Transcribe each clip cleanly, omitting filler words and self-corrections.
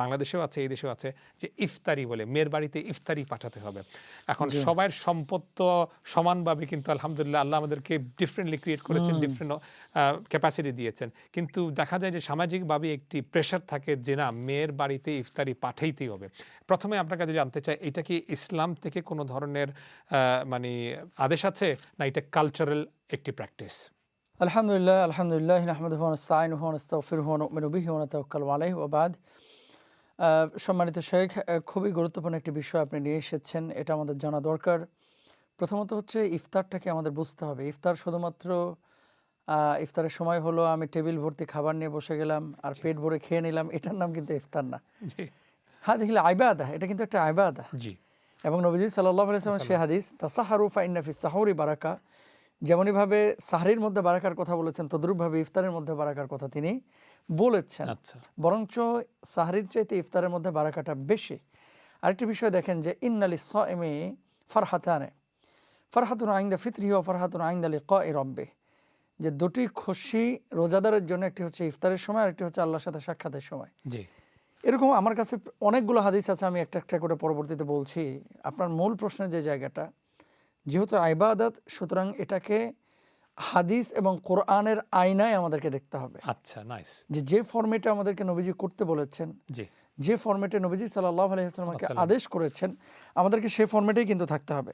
বাংলাদেশেও আছে, এই দেশেও আছে, যে ইফতারি বলে মেয়ের বাড়িতে ইফতারি পাঠাতে হবে। এখন সবার সম্পদ তো সমানভাবে কিন্তু আলহামদুলিল্লাহ আল্লাহ আমাদেরকে ডিফারেন্টলি ক্রিয়েট করেছেন, ডিফারেন্ট ক্যাপাসিটি দিয়েছেন, কিন্তু দেখা যায় যে সামাজিকভাবে একটি প্রেশার থাকে যে না মেয়ের বাড়িতে ইফতারি পাঠাইতেই হবে। প্রথমে আপনার কাছে জানতে চাই, এটা কি ইসলাম থেকে কোনো ধরনের মানে আদেশ আছে, না এটা কালচারাল একটি প্র্যাকটিস? আলহামদুলিল্লাহ আলহামদুলিল্লাহ নাহমাদুহু ওয়া নাস্তাঈনুহু ওয়া নাস্তাগফিরুহু ওয়া নু'মিনু বিহি ওয়া নাতাওয়াক্কালু আলাইহি ওয়া বাদ। সম্মানিত শেখ, খুবই গুরুত্বপূর্ণ একটি বিষয় আপনি নিয়ে এসেছেন, এটা আমাদের জানা দরকার। প্রথমত হচ্ছে ইফতারটাকে আমাদের বুঝতে হবে। ইফতার শুধুমাত্র ইফতারের সময় হলো আমি টেবিল ভর্তি খাবার নিয়ে বসে গেলাম আর পেট ভরে খেয়ে নিলাম, এটার নাম কিন্তু ইফতার না। জি হাদিহিল ইবাদাহ, এটা কিন্তু একটা ইবাদাহ। জি এবং নবীজি সাল্লাল্লাহু আলাইহি ওয়াসাল্লাম সেই হাদিস তাসাহারু ফা ইন্না ফিস সাহুরি বারাকা, যেমনইভাবে সাহরির মধ্যে বারাকার কথা বলেছেন, তদ্রূপভাবে ইফতারের মধ্যে বারাকার কথা তিনি বলেছেন। আচ্ছা বরঞ্চ সাহরির চাইতে ইফতারের মধ্যে বারাকাটা বেশি। আরেকটি বিষয় দেখেন যে ইন্নালি সাইমি ফারহাতানে, ফারহাতুন আইন্দা ফিতরিহি ওয়া ফারহাতুন আইন্দা লিকাই রাব্বিহ, যে দুটি খুশি রোজাদারের জন্য, একটি হচ্ছে ইফতারের সময়, আরেকটি হচ্ছে আল্লাহর সাথে সাক্ষাতের সময়। জি এরকম আমার কাছে অনেকগুলো হাদিস আছে, আমি একটা একটা করে পরবর্তীতে বলছি। আপনার মূল প্রশ্নের যে জায়গাটা, যেহেতু ইবাদত, সুতরাং এটাকে হাদিস এবং কোরআনের আয়নায় আমাদেরকে দেখতে হবে। আচ্ছা নাইস। যে ফরম্যাটে আমাদেরকে নবীজি করতে বলেছেন, জি যে ফরম্যাটে নবীজি সাল্লাল্লাহু আলাইহি ওয়াসাল্লামকে আদেশ করেছেন, আমাদেরকে সেই ফরম্যাটেই কিন্তু থাকতে হবে।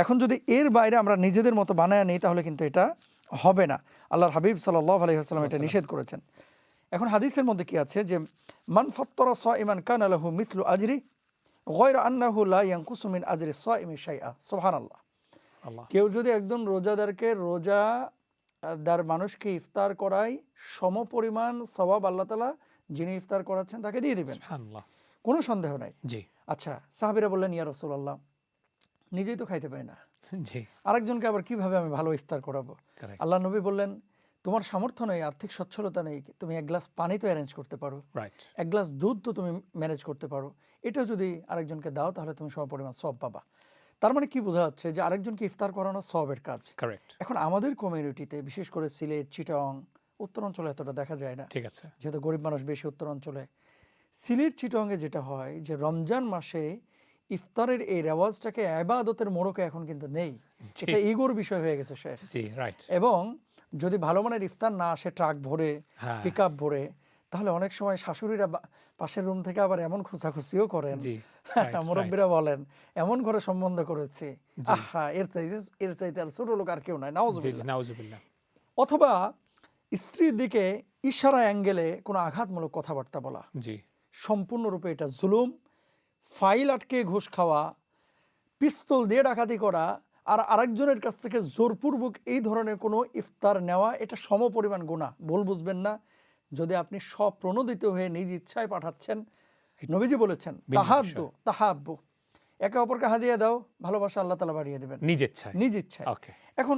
এখন যদি এর বাইরে আমরা নিজেদের মতো বানায় নিই, তাহলে কিন্তু এটা হবে না। আল্লাহর হাবিব সাল্লাল্লাহু আলাইহি ওয়াসাল্লাম এটা নিষেধ করেছেন। এখন হাদিসের মধ্যে কি আছে যে মান ফাত্তারা সাইমান কানা লাহু মিথলু আজরি গায়রা আন্নাহু লা ইয়ানকুসু মিন আজরি সাইমি শাইআ। সুবহানাল্লাহ। আল্লাহ কেউ যদি একজন রোজাদারকে, রোজাদার মানুষকে ইফতার করায়, সমপরিমাণ সওয়াব আল্লাহ তাআলা যিনি ইফতার করাচ্ছেন তাকে দিয়ে দিবেন, সুবহানাল্লাহ। কোনো সন্দেহ নাই। জি আচ্ছা, সাহাবীরা বললেন, ইয়া রাসূলুল্লাহ, নিজেই তো খাইতে পাই না, জি আরেকজনকে আবার কিভাবে আমি ভালো ইফতার করাবো? কারেক্ট আল্লাহ নবী বললেন, তোমার সামর্থ্য নেই, আর্থিক সচ্ছলতা নেই, তুমি এক গ্লাস পানি তো অ্যারেঞ্জ করতে পারো, রাইট এক গ্লাস দুধ তো তুমি ম্যানেজ করতে পারো, এটা যদি আরেকজনকে দাও তাহলে তুমি সমপরিমাণ সওয়াব পাবা। তার মানে কি বোঝা যাচ্ছে যে আরেকজনকে ইফতার করানো সওয়াবের কাজ। কারেক্ট এখন আমাদের কমিউনিটিতে, বিশেষ করে সিলেট, চিটাগং, উত্তরাঞ্চলে এতটা দেখা যায় না, ঠিক আছে। যেহেতু গরিব মানুষ বেশি উত্তরাঞ্চলে। সিলেট, চিটাগংয়ে যেটা হয় যে রমজান মাসে ইফতারের এই রেওয়াজটাকে, ইবাদতের মোড়কে এখন কিন্তু নেই। জি। এটা ইগোর বিষয় হয়ে গেছে শেখ। জি রাইট এবং যদি ভালো মানের ইফতার না আসে, ট্রাক ভরে, হ্যাঁ পিক আপ ভরে, তাহলে অনেক সময় শাশুড়িরা পাশের রুম থেকে আবার এমন খোঁচাখুচিও করেন, জি মুরব্বীরা বলেন এমন করে সম্বন্ধ করেছি, জি। আহা এর চাইতে আর ছোট লোক আর কেউ নাই, জি জি নাউজুবিল্লাহ। নাউজুবিল্লাহ। অথবা স্ত্রীর দিকে ইশারা অ্যাঙ্গেলে কোনো আঘাতমূলক কথাবার্তা বলা, জি সম্পূর্ণরূপে এটা জুলুম। ফাইল আটকে ঘুষ খাওয়া, পিস্তল দিয়ে ডাকাতি করা, আর আরেকজনের কাছ থেকে জোরপূর্বক এই ধরনের কোনো ইফতার নেওয়া, এটা সমপরিমাণ গুনাহ। ভুল বুঝবেন না। যদি আপনি স্বপ্রণোদিত হয়ে নিজ ইচ্ছায় পাঠাচ্ছেন, নবীজি বলেছেন তাহাদ্দু তাহাব্বু, একে অপরকে হাদিয়া দাও, ভালোবাসা আল্লাহ তাআলা বাড়িয়ে দেবেন নিজের ইচ্ছায়। নিজ ইচ্ছায়। ওকে এখন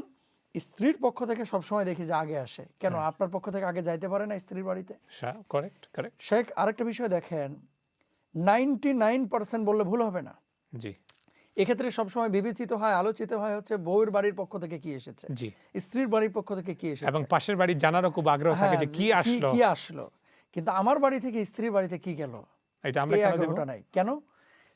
স্ত্রীর পক্ষ থেকে সবসময় দেখি যে আগে আসে, কেন আপনার পক্ষ থেকে আগে যাইতে পারে না স্ত্রীর বাড়িতে? Correct correct. শেখ, আরেকটা বিষয় দেখেন, 99% বললে ভুল হবে না, জি এক্ষেত্রে সবসময় বিবেচিত হয়, আলোচিত হয় হচ্ছে বউয়ের বাড়ির পক্ষ থেকে কি এসেছে, জি। স্ত্রীর বাড়ির পক্ষ থেকে কি এসেছে, এবং পাশের বাড়ি জানারও খুব আগ্রহ থাকে যে কি আসলো। কি আসলো। কিন্তু আমার বাড়ি থেকে স্ত্রীর বাড়িতে কি গেল, এটা আমরা এই কেন দেব? আগ্রহটা নাই কেন?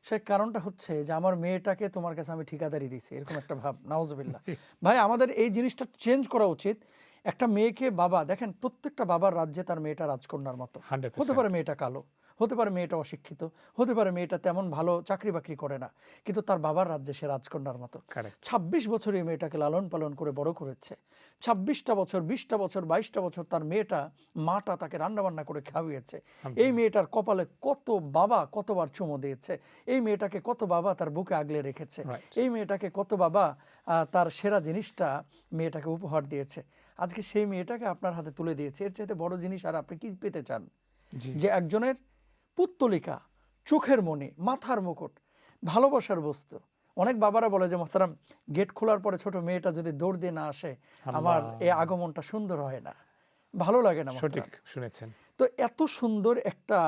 সে কারণটা হচ্ছে যে আমার মেয়েটাকে তোমার কাছে আমি ঠিকাদারি দিছি, এরকম একটা ভাব। নাউজুবিল্লাহ। ভাই, আমাদের এই জিনিসটা চেঞ্জ করা উচিত। একটা মেয়েকে, বাবা দেখেন, প্রত্যেকটা বাবার রাজ্যে তার মেয়েটা রাজকন্যার মতো। 100%। হতে পারে মেয়েটা কালো, হতে পারে মেয়েটা অশিক্ষিত, হতে পারে মেয়েটা তেমন ভালো চাকরি বাকরি করে না, কিন্তু তার বাবার রাজ্যে সে রাজকন্যার মতো। কারেক্ট 26 বছর এই মেয়েটাকে লালন পালন করে বড় করেছে। 26টা বছর, 20টা বছর, 22টা বছর তার মাটা তাকে রান্নাবান্না করে খাওয়িয়েছে। এই মেয়েটার কপালে কত বাবা কতবার চুমো দিয়েছে, এই মেয়েটাকে কত বাবা তার বুকে আগলে রেখেছে, রাইট এই মেয়েটাকে কত বাবা তার সেরা জিনিসটা মেয়েটাকে উপহার দিয়েছে। আজকে সেই মেয়েটাকে আপনার হাতে তুলে দিয়েছে, এর চাইতে বড় জিনিস আর আপনি কি পেতে চান? জি যে একজনের পুত্তলিকা, চোখের মণি, মাথার মুকুট, ভালোবাসার বস্তু। অনেক বাবারা বলে যে মোহতারাম, গেট খোলার পরে ছোট মেয়েটা যদি দৌড় দিয়ে না আসে, আমার এই আগমনটা সুন্দর হয় না, ভালো লাগে না। সঠিক শুনেছেন। তো এত সুন্দর একটা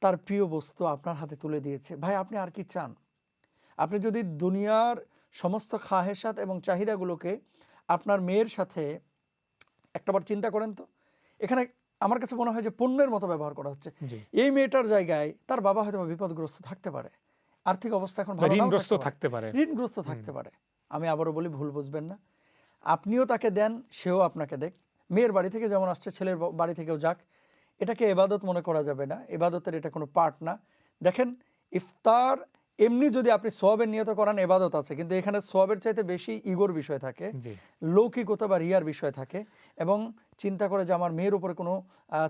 তার প্রিয় বস্তু আপনার হাতে তুলে দিয়েছে, ভাই আপনি আর কি চান? আপনি যদি দুনিয়ার সমস্ত খাহেসাত এবং চাহিদাগুলোকে আপনার মেয়ের সাথে একটাবার চিন্তা করেন তো, এখানে আমার কাছে মনে হয় যে পণ্যের মতো ব্যবহার করা হচ্ছে। জি। এই মেয়েটার জায়গায় তার বাবা হয়তো বিপদগ্রস্ত থাকতে পারে, আর্থিক অবস্থা এখন ভালো নাও ঋণগ্রস্ত থাকতে থাকতে পারে। ঋণগ্রস্ত থাকতে পারে। আমি আবারও বলি, ভুল বুঝবেন না, আপনিও তাকে দেন, সেও আপনাকে দেখ। মেয়ের বাড়ি থেকে যেমন আসছে, ছেলের বাড়ি থেকেও যাক, এটাকে এবাদত মনে করা যাবে না, এবাদতের এটা কোনো পার্ট না। দেখেন, ইফতার এমনি যদি আপনি সোয়াবের নিয়ত করান, এবাদত আছে, কিন্তু এখানে সোয়াবের চাইতে বেশি ইগোর বিষয় থাকে, জি। লৌকিকতা বা রিয়ার বিষয় থাকে, এবং চিন্তা করে যে আমার মেয়ের উপরে কোনো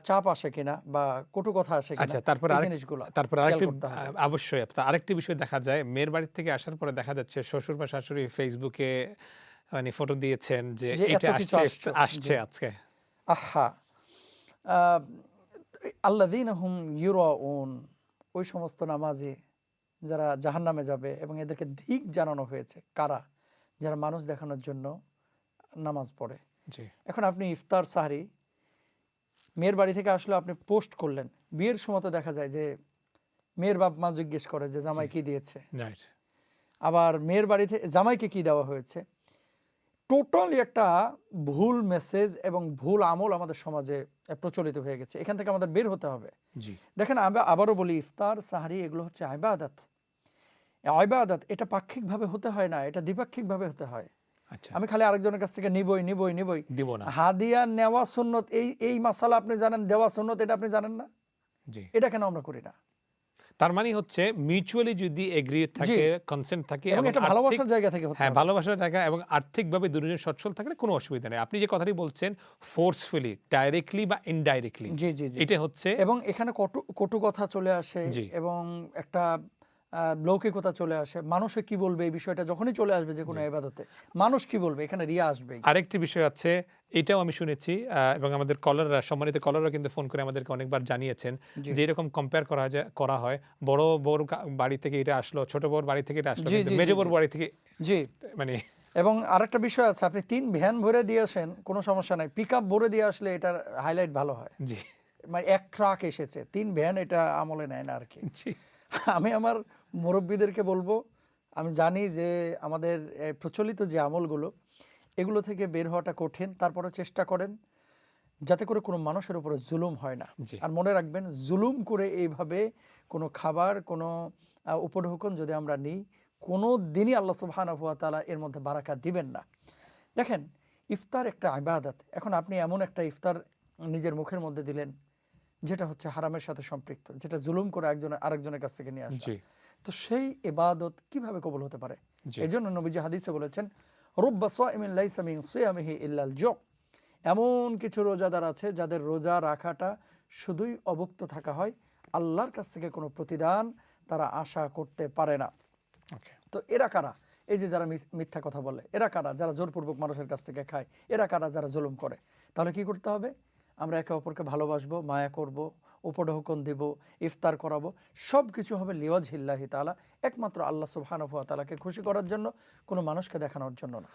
চাপ আসে কিনা বা কটু কথা আসে কিনা, আচ্ছা, তারপর এই জিনিসগুলো তারপর খেয়াল আরেকটি করতে হবে। অবশ্যই আরেকটি বিষয় দেখা যায়, মেয়ের বাড়ি থেকে আসার পরে দেখা যাচ্ছে শ্বশুর বা শাশুড়ি ফেসবুকে মানে ফটো দিয়েছেন যে যে এত এটা কিছু আসছে আজকে। আহা, আহ, আল্লাযীনা হুম ইউরাউন, ওই সমস্ত নামাজি যারা জাহান্নামে যাবে, এবং এদেরকে দিক জানানো হয়েছে। কারা? যারা মানুষ দেখানোর জন্য নামাজ পড়ে। জি। এখন আপনি ইফতার সাহরি মেয়ের বাড়ি থেকে আসলে আপনি পোস্ট করলেন, বিয়ের সময় তো দেখা যায় যে মেয়ের বাপ মা জিজ্ঞেস করে যে জামাই কি দিয়েছে, রাইট। আবার মেয়ের বাড়ি থেকে জামাইকে কি দেওয়া হয়েছে। টোটালি একটা ভুল মেসেজ এবং ভুল আমল আমাদের সমাজে প্রচলিত হয়ে গেছে। এখান থেকে আমাদের বের হতে হবে। জি। দেখেন, আমি আবারও বলি, ইফতার সাহারি এগুলো হচ্ছে ইবাদত। ইবাদত এটা পাক্ষিকভাবে হতে হয় না, এটা দ্বিপাক্ষিকভাবে হতে হয়। আচ্ছা। আমি খালি আরেকজনের কাছ থেকে নিবই। দিব না। হাদিয়া নেওয়া সুন্নত, এই মাসালা আপনি জানেন, দেওয়া সুন্নত এটা আপনি জানেন না, জি। এটা কেন আমরা করি না? তার মানে হচ্ছে মিউচুয়ালি যদি এগ্রি থাকে, কনসেন্ট থাকে, এবং এটা ভালোবাসার জায়গা থেকে হতে হ্যাঁ, হবে। ভালোবাসার জায়গা এবং আর্থিকভাবে দুজন সচ্ছল থাকলে কোনো অসুবিধা নেই। আপনি যে কথাটি বলছেন, ফোর্সফুলি, ডাইরেক্টলি বা ইনডাইরেক্টলি, জি জি জি। এটা হচ্ছে, এবং এখানে কটু কথা চলে আসে, জি। এবং একটা লৌকিকতা চলে আসে। মানুষে কি বলবে, এই বিষয়টা যখনই চলে আসবে যে কোনো ইবাদতে, মানুষ কি বলবে, এখানে রিয়া আসবেই। আরেকটি বিষয় আছে, এটাও আমি শুনেছি, এবং আমাদের কলাররা, সম্মানিত কলাররা কিন্তু ফোন করে আমাদেরকে অনেকবার জানিয়েছেন জি। যে এরকম কম্পেয়ার করা হয়, বড় বড় বাড়ি থেকে এটা আসলো, ছোট বড় বাড়ি থেকে এটা আসলো, জি, কিন্তু জি, মেজ জি, বড় জি। বাড়ি থেকে জি। মানে এবং আরেকটা বিষয় আছে, আপনি 3 ভ্যান ভরে দিয়ে আসেন, কোনো সমস্যা নাই, পিক আপ ভরে দিয়ে আসলে এটার হাইলাইট ভালো হয়। জি। মানে এক ট্রাক এসেছে, 3 ভ্যান, এটা আমলে নেয় না আর কি। জি। আমি আমার মুরব্বীদেরকে বলবো, আমি জানি যে আমাদের প্রচলিত যে আমলগুলো, এগুলো থেকে বের হওয়াটা কঠিন, তারপরে চেষ্টা করেন যাতে করে কোনো মানুষের উপরে জুলুম হয় না। জি। আর মনে রাখবেন, জুলুম করে এইভাবে কোনো খাবার, কোনো উপঢৌকন যদি আমরা নিই, কোনো দিনই আল্লাহ সুবহানাহু ওয়া তাআলা এর মধ্যে বারাকা দিবেন না। দেখেন, ইফতার একটা ইবাদত। এখন আপনি এমন একটা ইফতার নিজের মুখের মধ্যে দিলেন যেটা হচ্ছে হারামের সাথে সম্পৃক্ত, যেটা জুলুম করে আরেকজনের কাছ থেকে নিয়ে আসা। জি। তো সেই ইবাদত কিভাবে কবুল হতে পারে? জি। এই জন্য নবীজি হাদিসে বলেছেন, রুব্বা সাইমিন লাইসা মিন সিয়ামিহি ইল্লাল জু'। এমন কিছু রোজাদার আছে যাদের রোজা রাখাটা শুধুই অভুক্ত থাকা হয়, আল্লাহর কাছ থেকে কোনো প্রতিদান তারা আশা করতে পারে না। ওকে। তো এরা কারা? এই যে যারা মিথ্যা কথা বলে, এরা কারা? যারা জোরপূর্বক মানুষের কাছ থেকে খায়, এরা কারা? যারা জুলুম করে। তাহলে কি করতে হবে? আমরা একে অপরকে ভালোবাসবো, মায়া করব, উপঢৌকন দিব, ইফতার করাবো, সব কিছু হবে লিওয়াজহিল্লাহি তাআলা, একমাত্র আল্লাহ সুবহানাহু ওয়া তাআলাকে খুশি করার জন্য, কোনো মানুষকে দেখানোর জন্য না।